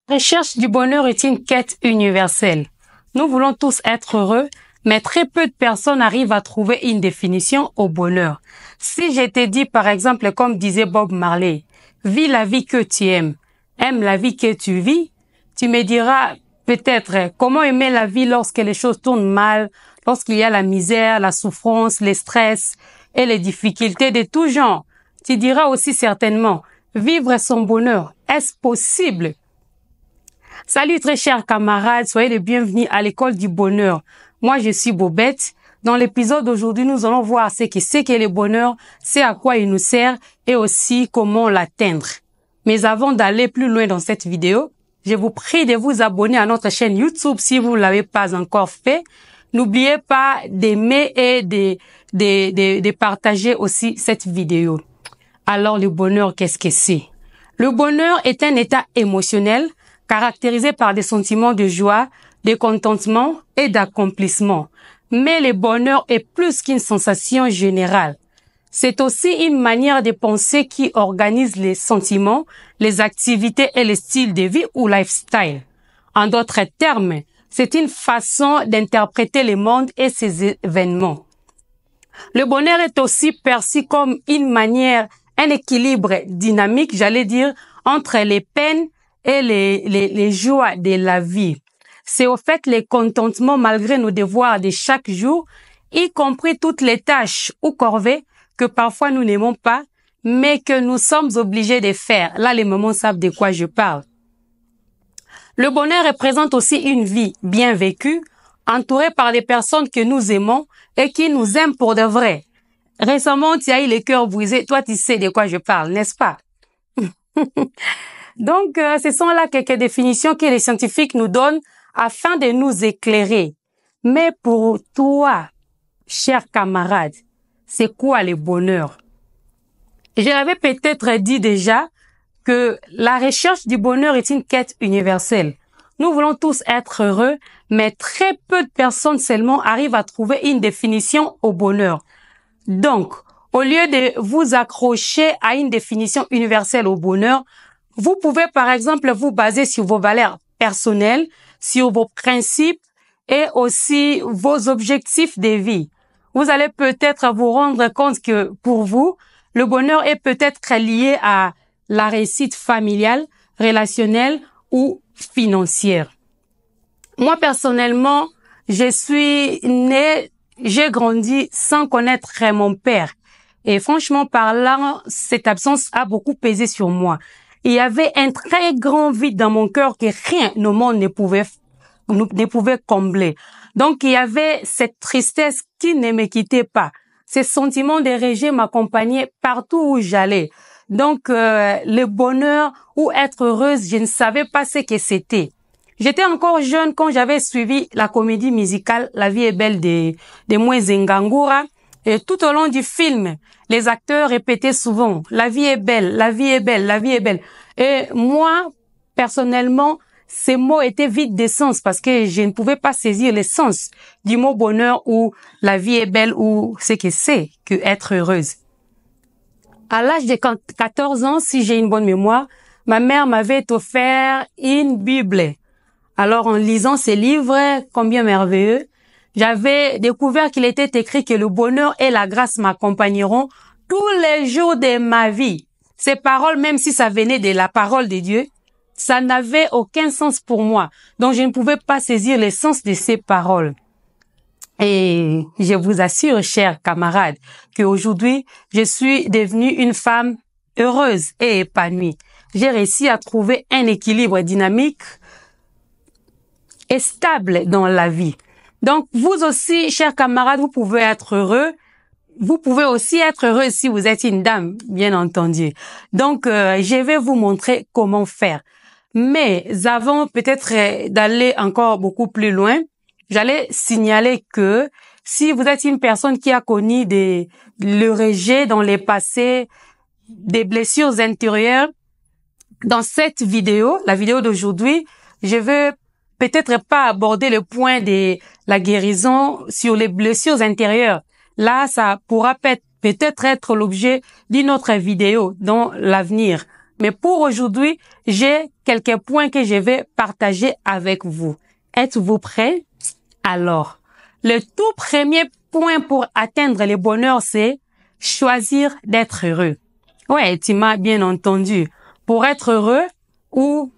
La recherche du bonheur est une quête universelle. Nous voulons tous être heureux, mais très peu de personnes arrivent à trouver une définition au bonheur. Si je te dis, par exemple, comme disait Bob Marley, vis la vie que tu aimes, aime la vie que tu vis, tu me diras peut-être comment aimer la vie lorsque les choses tournent mal, lorsqu'il y a la misère, la souffrance, les stress et les difficultés de tout genre. Tu diras aussi certainement, vivre son bonheur, est-ce possible? Salut très chers camarades, soyez les bienvenus à l'école du bonheur. Moi je suis Bobette. Dans l'épisode d'aujourd'hui, nous allons voir ce qu'est le bonheur, c'est à quoi il nous sert et aussi comment l'atteindre. Mais avant d'aller plus loin dans cette vidéo, je vous prie de vous abonner à notre chaîne YouTube si vous ne l'avez pas encore fait. N'oubliez pas d'aimer et de partager aussi cette vidéo. Alors le bonheur, qu'est-ce que c'est? Le bonheur est un état émotionnel caractérisé par des sentiments de joie, de contentement et d'accomplissement. Mais le bonheur est plus qu'une sensation générale. C'est aussi une manière de penser qui organise les sentiments, les activités et les styles de vie ou lifestyle. En d'autres termes, c'est une façon d'interpréter le monde et ses événements. Le bonheur est aussi perçu comme une manière, un équilibre dynamique, j'allais dire, entre les peines et les joies de la vie. C'est au fait le contentement malgré nos devoirs de chaque jour, y compris toutes les tâches ou corvées que parfois nous n'aimons pas, mais que nous sommes obligés de faire. Là, les mamans savent de quoi je parle. Le bonheur représente aussi une vie bien vécue, entourée par des personnes que nous aimons et qui nous aiment pour de vrai. Récemment, tu as eu le cœur brisé. Toi, tu sais de quoi je parle, n'est-ce pas? Donc, ce sont là quelques définitions que les scientifiques nous donnent afin de nous éclairer. Mais pour toi, cher camarade, c'est quoi le bonheur? Je l'avais peut-être dit déjà que la recherche du bonheur est une quête universelle. Nous voulons tous être heureux, mais très peu de personnes seulement arrivent à trouver une définition au bonheur. Donc, au lieu de vous accrocher à une définition universelle au bonheur, vous pouvez par exemple vous baser sur vos valeurs personnelles, sur vos principes et aussi vos objectifs de vie. Vous allez peut-être vous rendre compte que pour vous, le bonheur est peut-être lié à la réussite familiale, relationnelle ou financière. Moi personnellement, je suis née, j'ai grandi sans connaître mon père. Et franchement parlant, cette absence a beaucoup pesé sur moi. Il y avait un très grand vide dans mon cœur que rien au monde ne pouvait combler. Donc, il y avait cette tristesse qui ne me quittait pas. Ces sentiments de rejet m'accompagnaient partout où j'allais. Donc, le bonheur ou être heureuse, je ne savais pas ce que c'était. J'étais encore jeune quand j'avais suivi la comédie musicale La vie est belle de Moïse Ngangura. Et tout au long du film, les acteurs répétaient souvent « La vie est belle, la vie est belle, la vie est belle ». Et moi, personnellement, ces mots étaient vides de sens parce que je ne pouvais pas saisir le sens du mot bonheur ou la vie est belle ou ce que c'est que être heureuse. À l'âge de 14 ans, si j'ai une bonne mémoire, ma mère m'avait offert une Bible. Alors, en lisant ces livres, combien merveilleux, j'avais découvert qu'il était écrit que le bonheur et la grâce m'accompagneront tous les jours de ma vie. Ces paroles, même si ça venait de la parole de Dieu, ça n'avait aucun sens pour moi. Donc, je ne pouvais pas saisir le sens de ces paroles. Et je vous assure, chers camarades, qu'aujourd'hui, je suis devenue une femme heureuse et épanouie. J'ai réussi à trouver un équilibre dynamique et stable dans la vie. Donc, vous aussi, chers camarades, vous pouvez être heureux. Vous pouvez aussi être heureux si vous êtes une dame, bien entendu. Donc, je vais vous montrer comment faire. Mais avant peut-être d'aller encore beaucoup plus loin, j'allais signaler que si vous êtes une personne qui a connu le rejet dans le passé, des blessures intérieures, dans cette vidéo, la vidéo d'aujourd'hui, je vais peut-être pas aborder le point de la guérison sur les blessures intérieures. Là, ça pourra peut-être être l'objet d'une autre vidéo dans l'avenir. Mais pour aujourd'hui, j'ai quelques points que je vais partager avec vous. Êtes-vous prêts? Alors, le tout premier point pour atteindre le bonheur, c'est choisir d'être heureux. Ouais, tu m'as bien entendu. Pour être heureux ou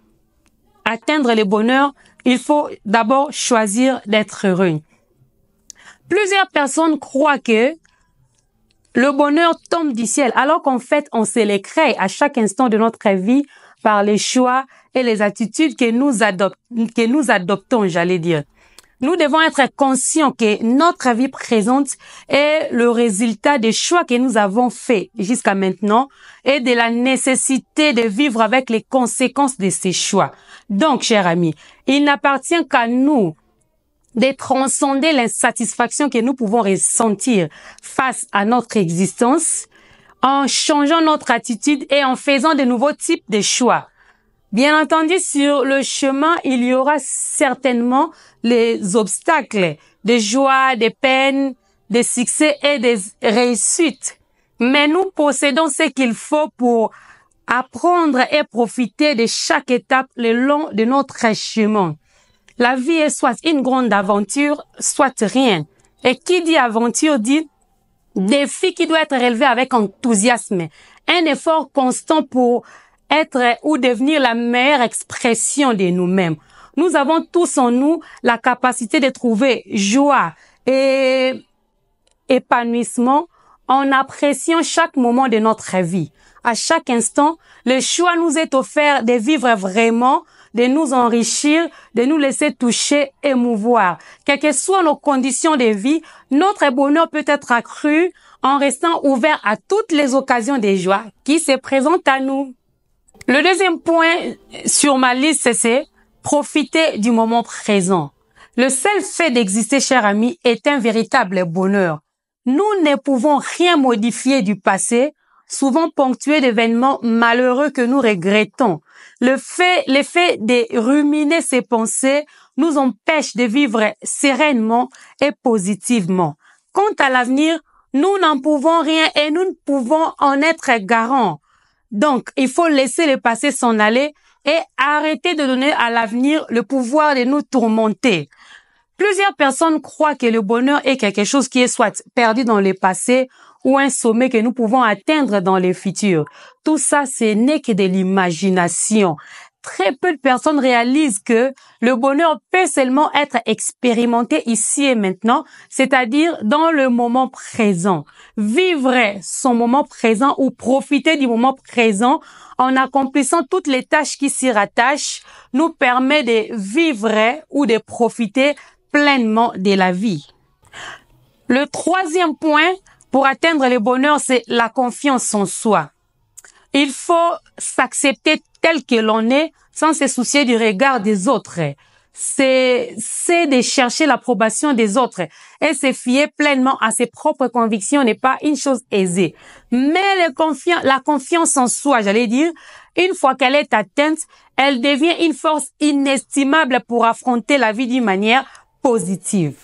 atteindre le bonheur, il faut d'abord choisir d'être heureux. Plusieurs personnes croient que le bonheur tombe du ciel, alors qu'en fait, on se les crée à chaque instant de notre vie par les choix et les attitudes que nous adoptons, j'allais dire. Nous devons être conscients que notre vie présente est le résultat des choix que nous avons faits jusqu'à maintenant et de la nécessité de vivre avec les conséquences de ces choix. Donc, chers amis, il n'appartient qu'à nous de transcender l'insatisfaction que nous pouvons ressentir face à notre existence en changeant notre attitude et en faisant de nouveaux types de choix. Bien entendu, sur le chemin, il y aura certainement les obstacles, des joies, des peines, des succès et des réussites. Mais nous possédons ce qu'il faut pour apprendre et profiter de chaque étape le long de notre chemin. La vie est soit une grande aventure, soit rien. Et qui dit aventure dit défi qui doit être relevé avec enthousiasme. Un effort constant pour être ou devenir la meilleure expression de nous-mêmes. Nous avons tous en nous la capacité de trouver joie et épanouissement en appréciant chaque moment de notre vie. À chaque instant, le choix nous est offert de vivre vraiment, de nous enrichir, de nous laisser toucher, émouvoir. Quelles que soient nos conditions de vie, notre bonheur peut être accru en restant ouvert à toutes les occasions de joie qui se présentent à nous. Le deuxième point sur ma liste, c'est profiter du moment présent. Le seul fait d'exister, chers amis, est un véritable bonheur. Nous ne pouvons rien modifier du passé, souvent ponctué d'événements malheureux que nous regrettons. L'effet de ruminer ces pensées nous empêche de vivre sereinement et positivement. Quant à l'avenir, nous n'en pouvons rien et nous ne pouvons en être garants. Donc, il faut laisser le passé s'en aller et arrêter de donner à l'avenir le pouvoir de nous tourmenter. Plusieurs personnes croient que le bonheur est quelque chose qui est soit perdu dans le passé ou un sommet que nous pouvons atteindre dans le futur. Tout ça, ce n'est que de l'imagination. Très peu de personnes réalisent que le bonheur peut seulement être expérimenté ici et maintenant, c'est-à-dire dans le moment présent. Vivre son moment présent ou profiter du moment présent en accomplissant toutes les tâches qui s'y rattachent nous permet de vivre ou de profiter pleinement de la vie. Le troisième point pour atteindre le bonheur, c'est la confiance en soi. Il faut s'accepter tel que l'on est sans se soucier du regard des autres. C'est de chercher l'approbation des autres et se fier pleinement à ses propres convictions n'est pas une chose aisée. Mais la confiance en soi, j'allais dire, une fois qu'elle est atteinte, elle devient une force inestimable pour affronter la vie d'une manière positive.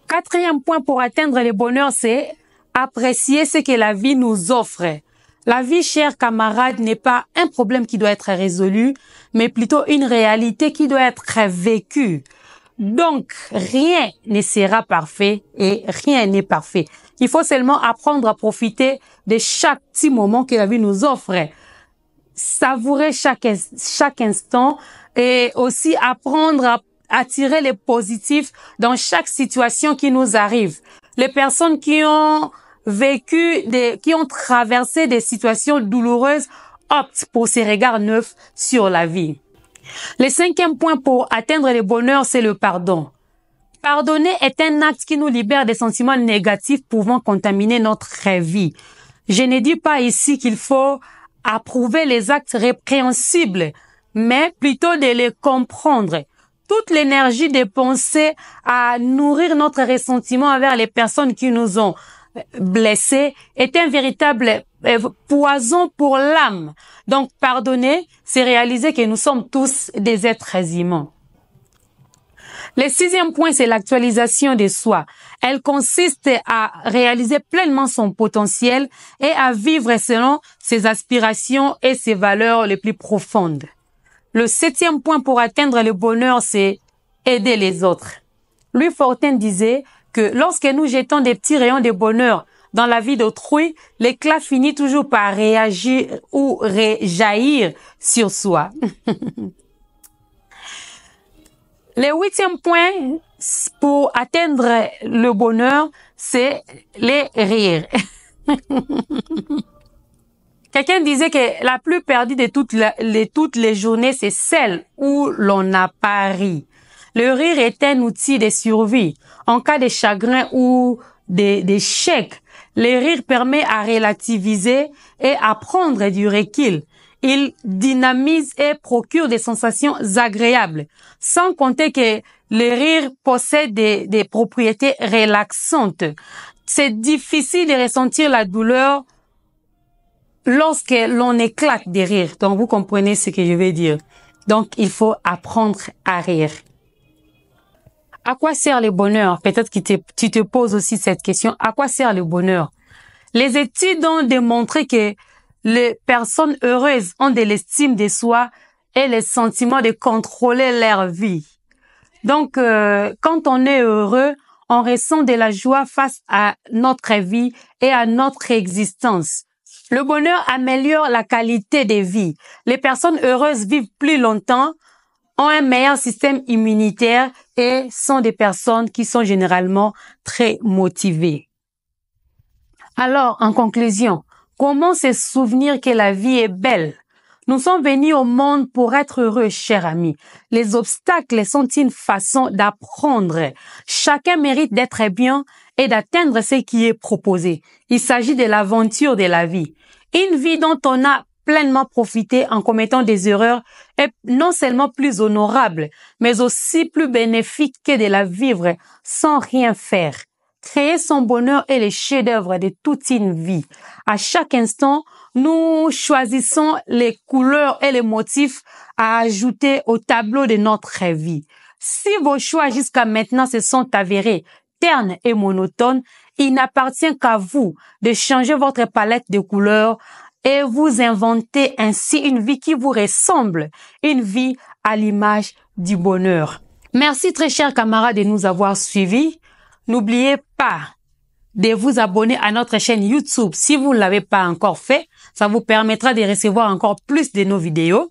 Quatrième point pour atteindre le bonheur, c'est apprécier ce que la vie nous offre. La vie, chers camarades, n'est pas un problème qui doit être résolu, mais plutôt une réalité qui doit être vécue. Donc, rien ne sera parfait et rien n'est parfait. Il faut seulement apprendre à profiter de chaque petit moment que la vie nous offre. Savourer chaque instant et aussi apprendre à tirer les positifs dans chaque situation qui nous arrive. Les personnes qui ont qui ont traversé des situations douloureuses optent pour ces regards neufs sur la vie. Le cinquième point pour atteindre le bonheur, c'est le pardon. Pardonner est un acte qui nous libère des sentiments négatifs pouvant contaminer notre vie. Je ne dis pas ici qu'il faut approuver les actes répréhensibles, mais plutôt de les comprendre. Toute l'énergie dépensée à nourrir notre ressentiment envers les personnes qui nous ont blessés est un véritable poison pour l'âme. Donc, pardonner, c'est réaliser que nous sommes tous des êtres humains. Le sixième point, c'est l'actualisation de soi. Elle consiste à réaliser pleinement son potentiel et à vivre selon ses aspirations et ses valeurs les plus profondes. Le septième point pour atteindre le bonheur, c'est aider les autres. Louis Fortin disait que lorsque nous jetons des petits rayons de bonheur dans la vie d'autrui, l'éclat finit toujours par réagir ou réjaillir sur soi. Le huitième point pour atteindre le bonheur, c'est les rires. Quelqu'un disait que la plus perdue de toutes les journées, c'est celle où l'on n'a pas ri. Le rire est un outil de survie. En cas de chagrin ou d'échec, le rire permet à relativiser et à prendre du recul. Il dynamise et procure des sensations agréables. Sans compter que le rire possède des propriétés relaxantes. C'est difficile de ressentir la douleur lorsque l'on éclate de rire. Donc, vous comprenez ce que je veux dire. Donc, il faut apprendre à rire. À quoi sert le bonheur? Peut-être que tu te poses aussi cette question. À quoi sert le bonheur? Les études ont démontré que les personnes heureuses ont de l'estime de soi et le sentiment de contrôler leur vie. Donc, quand on est heureux, on ressent de la joie face à notre vie et à notre existence. Le bonheur améliore la qualité de vie. Les personnes heureuses vivent plus longtemps, ont un meilleur système immunitaire et sont des personnes qui sont généralement très motivées. Alors, en conclusion, comment se souvenir que la vie est belle? Nous sommes venus au monde pour être heureux, chers amis. Les obstacles sont une façon d'apprendre. Chacun mérite d'être bien et d'atteindre ce qui est proposé. Il s'agit de l'aventure de la vie. Une vie dont on a pleinement profité en commettant des erreurs est non seulement plus honorable, mais aussi plus bénéfique que de la vivre sans rien faire. Créer son bonheur est le chef-d'œuvre de toute une vie. À chaque instant, nous choisissons les couleurs et les motifs à ajouter au tableau de notre vie. Si vos choix jusqu'à maintenant se sont avérés ternes et monotones, il n'appartient qu'à vous de changer votre palette de couleurs et vous inventer ainsi une vie qui vous ressemble, une vie à l'image du bonheur. Merci très chers camarades de nous avoir suivis. N'oubliez pas de vous abonner à notre chaîne YouTube si vous ne l'avez pas encore fait. Ça vous permettra de recevoir encore plus de nos vidéos.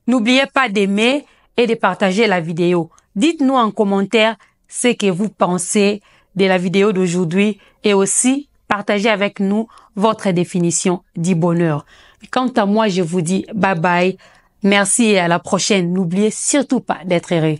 N'oubliez pas d'aimer et de partager la vidéo. Dites-nous en commentaire ce que vous pensez de la vidéo d'aujourd'hui et aussi partagez avec nous votre définition du bonheur. Quant à moi, je vous dis bye bye. Merci et à la prochaine. N'oubliez surtout pas d'être heureux.